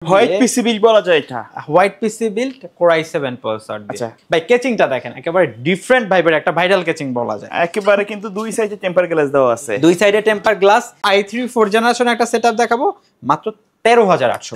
White PC build বলা যায় এটা। White PC build Core i7 processor দিয়ে। আচ্ছা ভাই কেচিংটা দেখেন একেবারে ডিফারেন্ট ভাইবের একটা ভাইরাল কেচিং বলা যায়। একেবারে কিন্তু দুই সাইডে টেম্পার গ্লাস দেওয়া আছে। দুই সাইডে টেম্পার গ্লাস i3 4 জেনারেশন একটা সেটআপ দেখাবো মাত্র 13800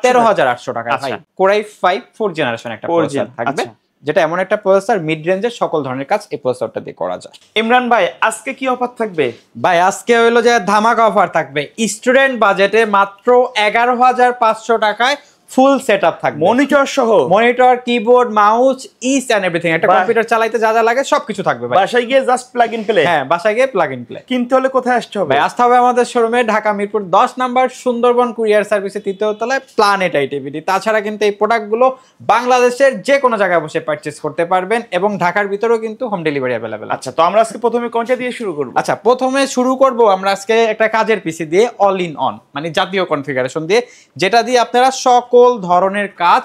13800 টাকা ভাই। Core i5 4 জেনারেশন একটা প্রসেসর থাকবে যেটা এমন একটা প্রসেসর মিড রেঞ্জের সকল ধরনের কাজ এই প্রসেসরটা দিয়ে করা যায়। ইমরান ভাই আজকে কি অফার থাকবে? ভাই আজকে হলো যে ধামাকা অফার থাকবে স্টুডেন্ট বাজেটে মাত্র 11500 টাকায় ফুল সেটআপ থাকবে মনিটর সহ। Monitor keyboard mouse each and everything একটা কম্পিউটার চালাইতে যা যা লাগে সবকিছু থাকবে ভাই। বাসায় গিয়ে জাস্ট প্লাগ ইন প্লে। হ্যাঁ বাসায় গিয়ে প্লাগ ইন প্লে কিনতে হলে কোথায় আসতে হবে? ভাই আসতে হবে আমাদের শোরুমে ঢাকা মিরপুর 10 নাম্বার সুন্দরবন কুরিয়ার সার্ভিসে 3য় তলায় প্ল্যানেট আইটিভিডি। তাছাড়া কিন্তু এই প্রোডাক্টগুলো বাংলাদেশের যে কোনো জায়গায় বসে পারচেজ করতে পারবেন এবং ঢাকার ভিতরেও কিন্তু হোম ডেলিভারি अवेलेबल। আচ্ছা তো আমরা আজকে প্রথমে কোনটা দিয়ে শুরু করব? আচ্ছা প্রথমে শুরু করব আমরা আজকে একটা কাজের পিসি দিয়ে অল ইন অন মানে জাতীয় কনফিগারেশন দিয়ে যেটা দিয়ে আপনারা সকল ধরনের কাজ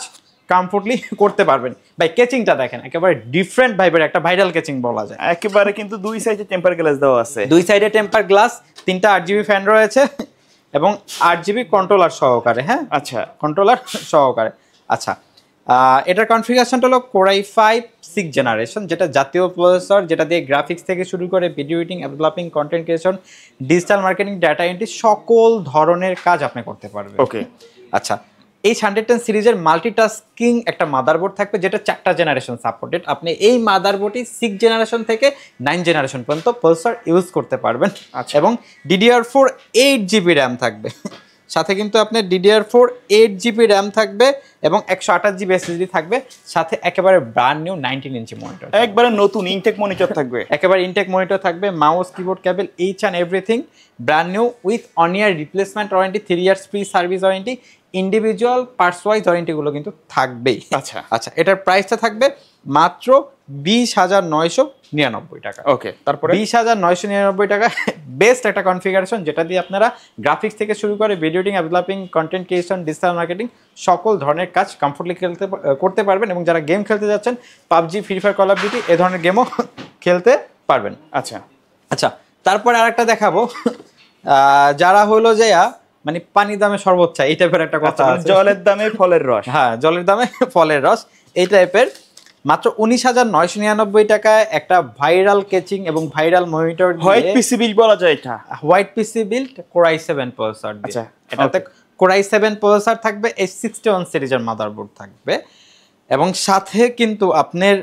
কমফোর্টলি করতে পারবেন। ভাই কেচিংটা দেখেন একেবারে ডিফারেন্ট ভাইবের একটা ভাইরাল কেচিং বলা যায়। একেবারে কিন্তু দুই সাইডে টেম্পার গ্লাস দেওয়া আছে। দুই সাইডে টেম্পার গ্লাস, 3টা 8GB ফ্যান রয়েছে এবং 8GB কন্ট্রোলার সহকারে। হ্যাঁ আচ্ছা কন্ট্রোলার সহকারে। আচ্ছা এটার কনফিগারেশনটা হলো Core i5 6 জেনারেশন যেটা জাতীয় প্রসেসর যেটা দিয়ে গ্রাফিক্স থেকে শুরু করে video editing developing content creation digital marketing data entry সকল ধরনের কাজ আপনি করতে পারবেন। ওকে আচ্ছা এই 110 সিরিজের মাল্টিটাস্কিং একটা মাদারবোর্ড থাকবে যেটা 4টা জেনারেশন সাপোর্টেড। আপনি এই মাদারবোর্ডটি 6 জেনারেশন থেকে 9 জেনারেশন পর্যন্ত প্রসেসর ইউজ করতে পারবেন। এবং DDR4 8GB র্যাম থাকবে সাথে কিন্তু আপনার DDR4 8GB র্যাম থাকবে এবং 128GB SSD থাকবে সাথে একেবারে ব্র্যান্ড নিউ 19 ইঞ্চি মনিটর একবারে নতুন ইনটেক মনিটর থাকবে। একেবারে ইনটেক মনিটর থাকবে mouse keyboard cable each and everything brand new with one year replacement warranty 3 years free service warranty individual parts wise warranty গুলো কিন্তু থাকবেই। আচ্ছা আচ্ছা এটার প্রাইসটা থাকবে মাত্র 20999 টাকা। ওকে তারপরে 20999 টাকা বেস্ট একটা কনফিগারেশন যেটা দিয়ে আপনারা গ্রাফিক্স থেকে শুরু করে video editing developing content creation digital marketing সকল ধরনের কাজ কমফোর্টলি করতে পারবেন এবং যারা গেম খেলতে যাচ্ছেন PUBG free fire call of duty এই ধরনের গেমও খেলতে পারবেন। আচ্ছা আচ্ছা তারপরে আরেকটা দেখাবো যারা হলো যে মানে পানির দামে শরবত চাই এই টাইপের একটা কথা আছে। জলের দামে ফলের রস। হ্যাঁ জলের দামে ফলের রস এই টাইপের মাত্র 19999 টাকায় একটা ভাইরাল কেচিং এবং viral monitor white PC build বলা যায় এটা। White PC build Core i7 processor দিয়ে। আচ্ছা এটাতে Core i7 প্রসেসর থাকবে S61 সিরিজের মাদারবোর্ড থাকবে এবং সাথে কিন্তু আপনার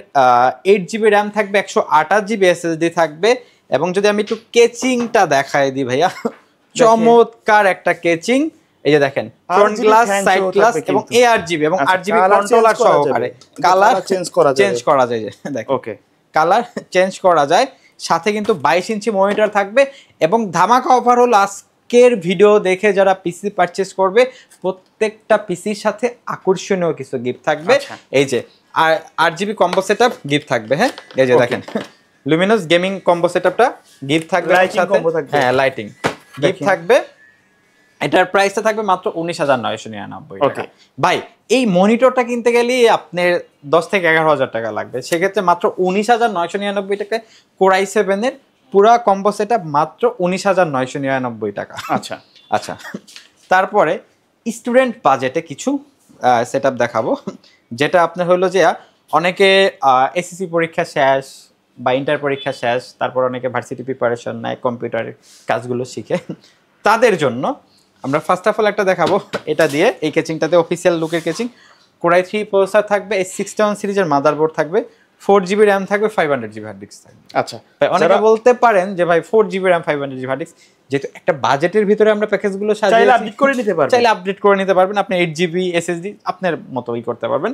8GB র্যাম থাকবে 128GB SSD থাকবে এবং যদি আমি একটু কেচিংটা দেখাই দিই ভাইয়া চমৎকার একটা কেচিং এই যে দেখেন ফ্রন্ট গ্লাস সাইড গ্লাস এবং ARGB এবং RGB কন্ট্রোলার সহকারে কালার চেঞ্জ করা যায় দেখেন। ওকে কালার চেঞ্জ করা যায় সাথে কিন্তু 22 ইঞ্চি মনিটর থাকবে এবং ধামাকা অফার হলো আজকের ভিডিও দেখে যারা পিসি পারচেজ করবে প্রত্যেকটা পিসির সাথে আকর্ষণীয় কিছু গিফট থাকবে। এই যে 8GB কম্বো সেটআপ গিফট থাকবে। হ্যাঁ এই যে দেখেন লুমিনাস গেমিং কম্বো সেটআপটা গিফট থাকবে সাথে। হ্যাঁ লাইটিং গিফট থাকবে। এটার প্রাইসটা থাকবে মাত্র 19999 টাকা। ভাই এই মনিটরটা কিনতে গেলে আপনার 10 থেকে 11000 টাকা লাগবে সেক্ষেত্রে মাত্র 19999 টাকায় Core i7 এর পুরো কম্বো সেটআপ মাত্র 19999 টাকা। আচ্ছা আচ্ছা তারপরে স্টুডেন্ট বাজেটে কিছু সেটআপ দেখাবো যেটা আপনার হলো যে অনেকে এসএসসি পরীক্ষা শেষ বা ইন্টার পরীক্ষা শেষ তারপর অনেকে ভার্সিটি প্রিপারেশন নেয় কম্পিউটারের কাজগুলো শিখে তাদের জন্য আমরা ফার্স্ট অফ অল একটা দেখাবো এটা দিয়ে এই কেচিংটাতে অফিসিয়াল লুকের কেচিং Core i3 প্রসেসর থাকবে S61 সিরিজের মাদারবোর্ড থাকবে 4GB র্যাম থাকবে 500GB হার্ড ডিস্ক থাকবে। আচ্ছা অনেকে বলতে পারেন যে ভাই 4GB RAM 500GB hard disk যেহেতু একটা বাজেটের ভিতরে আমরা প্যাকেজগুলো সাজিয়ে আপডেট করে নিতে পারবেন চাইলে আপডেট করে নিতে পারবেন আপনি 8GB SSD আপনার মতোই করতে পারবেন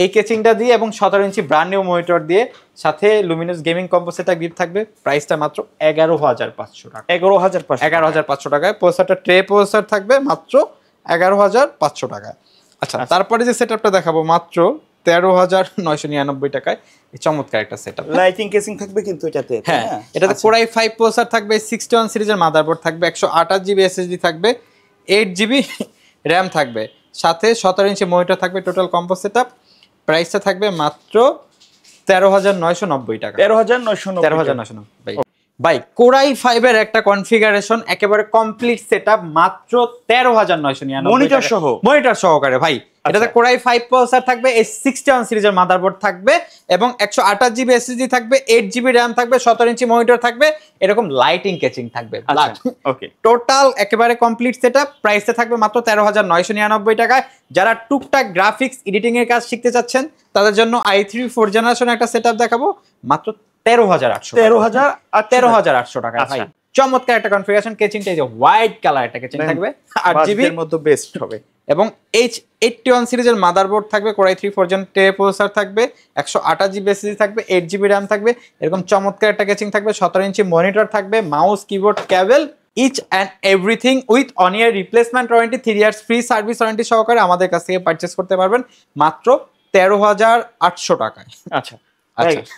এই কেচিংটা দিয়ে এবং 17 ইঞ্চি ব্র্যান্ড নিউ মনিটর দিয়ে সাথে Luminous gaming combo setup gift থাকবে প্রাইসটা মাত্র 11500 টাকা। 11500 টাকায় প্রসেসরটা ট্রে প্রসেসর থাকবে মাত্র 11500 টাকায়। আচ্ছা তারপরে যে সেটআপটা দেখাবো মাত্র 13999 টাকায় এই চমৎকার একটা সেটআপ লাইটিং কেসিং থাকবে কিন্তু এটাতে। হ্যাঁ এটাতে Core i5 প্রসেসর থাকবে 61 সিরিজের মাদারবোর্ড থাকবে 128GB SSD থাকবে 8GB র্যাম থাকবে সাথে 17 ইঞ্চি মনিটর থাকবে টোটাল কম্বো সেটআপ প্রাইসটা থাকবে মাত্র 13990 টাকা। 13990 ভাই ভাই কোরাই 5 এর একটা কনফিগারেশন একেবারে কমপ্লিট সেটআপ মাত্র 13999 মনিটর সহ, মনিটর সহকারে ভাই। এটাতে কোরাই 5 প্রসেসর থাকবে, S61 সিরিজের মাদারবোর্ড থাকবে এবং 128 জিবি এসএসডি থাকবে, 8 জিবি র‍্যাম থাকবে, 17 ইঞ্চি মনিটর থাকবে, এরকম লাইটিং কেচিং থাকবে। ওকে, টোটাল একেবারে কমপ্লিট সেটআপ, প্রাইসে থাকবে মাত্র 13999 টাকায়। যারা টুকটাক গ্রাফিক্স এডিটিং এর কাজ শিখতে চাচ্ছেন তাদের জন্য i3 4 জেনারেশন একটা সেটআপ দেখাবো মাত্র 13800 টাকা ভাই। চমৎকার একটা কনফিগারেশন, কেচিংটা এই যে হোয়াইট কালার একটা কেচিং থাকবে, 8 জিবি এর মধ্যে বেস্ট হবে এবং H81 সিরিজের মাদারবোর্ড থাকবে, কোরাই 3 4 জেন প্রসেসর থাকবে, 128 জিবি এসএসডি থাকবে, 8 জিবি র‍্যাম থাকবে, এরকম চমৎকার একটা কেচিং থাকবে, 17 ইঞ্চি মনিটর থাকবে, mouse keyboard cable each and everything with one year replacement warranty, 3 years free service warranty সহকারে আমাদের কাছ থেকে পারচেজ করতে পারবেন মাত্র 13800 টাকায়। আচ্ছা,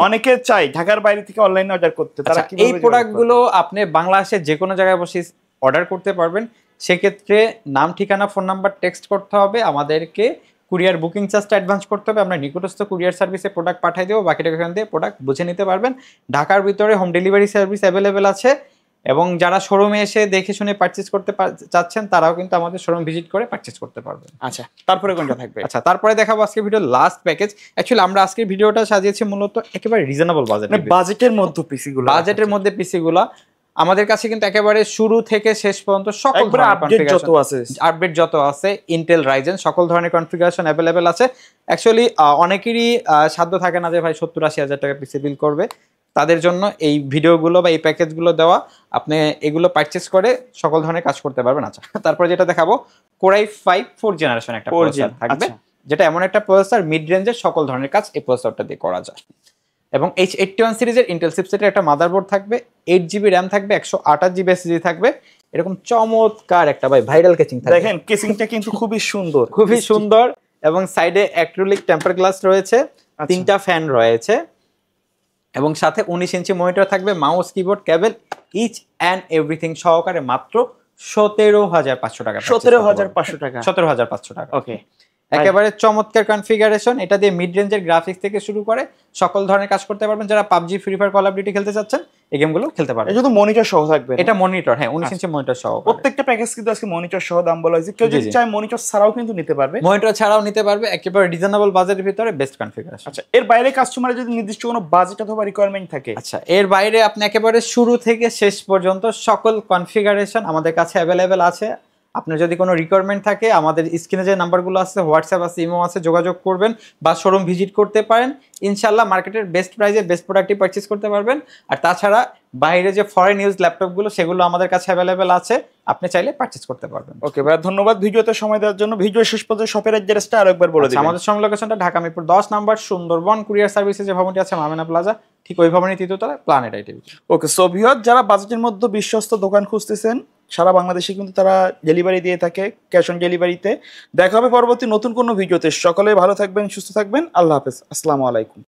অনেকে চাই ঢাকার বাইরে থেকে অনলাইনে অর্ডার করতে, তারা এই প্রোডাক্টগুলো আপনি বাংলাদেশের যে কোনো জায়গায় বসে অর্ডার করতে পারবেন। সেক্ষেত্রে নাম, ঠিকানা, ফোন নাম্বার টেক্সট করতে হবে, আমাদেরকে কুরিয়ার বুকিং চার্জটা অ্যাডভান্স করতে হবে, আমরা নিকটস্থ কুরিয়ার সার্ভিসে প্রোডাক্ট পাঠিয়ে দেবো, বাকিটা এখান দিয়ে প্রোডাক্ট বুঝে নিতে পারবেন। ঢাকার ভিতরে হোম ডেলিভারি সার্ভিস অ্যাভেলেবেল আছে এবং যারা শোরুমে এসে দেখে শুনে পারচেজ করতে চাচ্ছেন তারাও কিন্তু আমাদের শোরুম ভিজিট করে পারচেজ করতে পারবেন। আচ্ছা, তারপরে কোনটা থাকবে? আচ্ছা, তারপরে দেখাবো আজকের ভিডিও লাস্ট প্যাকেজ। অ্যাকচুয়ালি আমরা আজকের ভিডিওটা সাজিয়েছি মূলত একেবারে রিজনেবল বাজেটের মধ্যে পিসিগুলো, বাজেটের মধ্যে পিসিগুলো আমাদের কাছে কিন্তু একেবারে শুরু থেকে শেষ পর্যন্ত সকল আপডেট যত আছে ইন্টেল রাইজেন সকল ধরনের কনফিগারেশন অ্যাভেলেবেল আছে। অ্যাকচুয়ালি অনেকেরই সাধ্য থাকে না যে ভাই 70-80 হাজার টাকা পিসি বিল করবে, তাদের জন্য এই ভিডিওগুলো বা এই প্যাকেজগুলো দেওয়া, আপনি এগুলো পারচেজ করে সকল ধরনের কাজ করতে পারবেন। আচ্ছা, তারপরে যেটা দেখাবো কোরাই 5 4 জেনারেশন একটা প্রসেসর থাকবে, যেটা এমন একটা প্রসেসর মিড রেঞ্জের সকল ধরনের কাজ এই প্রসেসরটা দিয়ে করা যায়। এবং H81 সিরিজের ইন্টেল চিপসেটের একটা মাদারবোর্ড থাকবে, 8 জিবি র‍্যাম থাকবে, 128 জিবি এসএসডি থাকবে, এরকম চমৎকার একটা ভাই ভাইরাল কেচিং থাকবে। দেখেন কেচিংটা কিন্তু খুবই সুন্দর, খুবই সুন্দর এবং সাইডে অ্যাক্রিলিক টেম্পার গ্লাস রয়েছে, 3টা ফ্যান রয়েছে এবং সাথে 19 ইঞ্চি মনিটর থাকবে, mouse keyboard cable each and everything সহকারে মাত্র 17500 টাকা। 17500 টাকা, 17500 টাকা। ওকে, একেবারে চমৎকার কনফিগারেশন। এটা দিয়ে মিড রেঞ্জের গ্রাফিক্স থেকে শুরু করে সকল ধরনের কাজ করতে পারবেন। যারা PUBG, free fire, call of duty খেলতে চাচ্ছেন এই গেমগুলো খেলতে পারবেন। এটা তো মনিটর সহ থাকবে, এটা মনিটর, হ্যাঁ 19 ইঞ্চি মনিটর সহ। প্রত্যেকটা প্যাকেজ কিন্তু আজকে মনিটর সহ দাম বলা হয়েছে, কেউ যদি চায় মনিটর ছাড়াও কিন্তু নিতে পারবে, মনিটর ছাড়াও নিতে পারবে, একেবারে রিজনেবল বাজেটের ভিতরে বেস্ট কনফিগারেশন। আচ্ছা, এর বাইরে কাস্টমারের যদি নির্দিষ্ট কোনো বাজেট অথবা রিকোয়ারমেন্ট থাকে, আচ্ছা এর বাইরে আপনি একেবারে শুরু থেকে শেষ পর্যন্ত সকল কনফিগারেশন আমাদের কাছে অ্যাভেলেবেল আছে। আপনার যদি কোনো রিকোয়ারমেন্ট থাকে আমাদের স্ক্রিনে যে নাম্বারগুলো আছে, হোয়াটসঅ্যাপ আছে, ইমো আছে, যোগাযোগ করবেন বা শোরুম ভিজিট করতে পারেন। ইনশাল্লাহ মার্কেটের বেস্ট প্রাইসে বেস্ট প্রোডাক্টই পারচেজ করতে পারবেন। আর তাছাড়া বাইরে যে ফরেন ইউজ ল্যাপটপগুলো সেগুলো আমাদের কাছে অ্যাভেলেবেল আছে, আপনি চাইলে পারচেজ করতে পারবেন। ওকে ভাই, ধন্যবাদ ভিডিওতে সময় দেওয়ার জন্য। ভিডিও শেষ পর্যন্ত শপের অ্যাড্রেসটা আরেকবার বলে দিন। আমাদের শপ লোকেশনটা ঢাকা মিরপুর 10 নম্বর সুন্দরবন কুরিয়ার সার্ভিসে যে ভবনটি আছে মামেনা প্লাজা, ঠিক ওই ভবনের তৃতীয়তলায় প্ল্যানেট আইটিভি। ওকে, সো ভিউয়ার যারা বাজেটের মধ্যে বিশ্বস্ত দোকান খুঁজতেছেন, সারা বাংলাদেশে কিন্তু তারা ডেলিভারি দিয়ে থাকে, ক্যাশ অন ডেলিভারিতে। দেখা হবে পরবর্তী নতুন কোনো ভিডিওতে। সকলে ভালো থাকবেন, সুস্থ থাকবেন, আল্লাহ হাফেজ, আসসালামু আলাইকুম।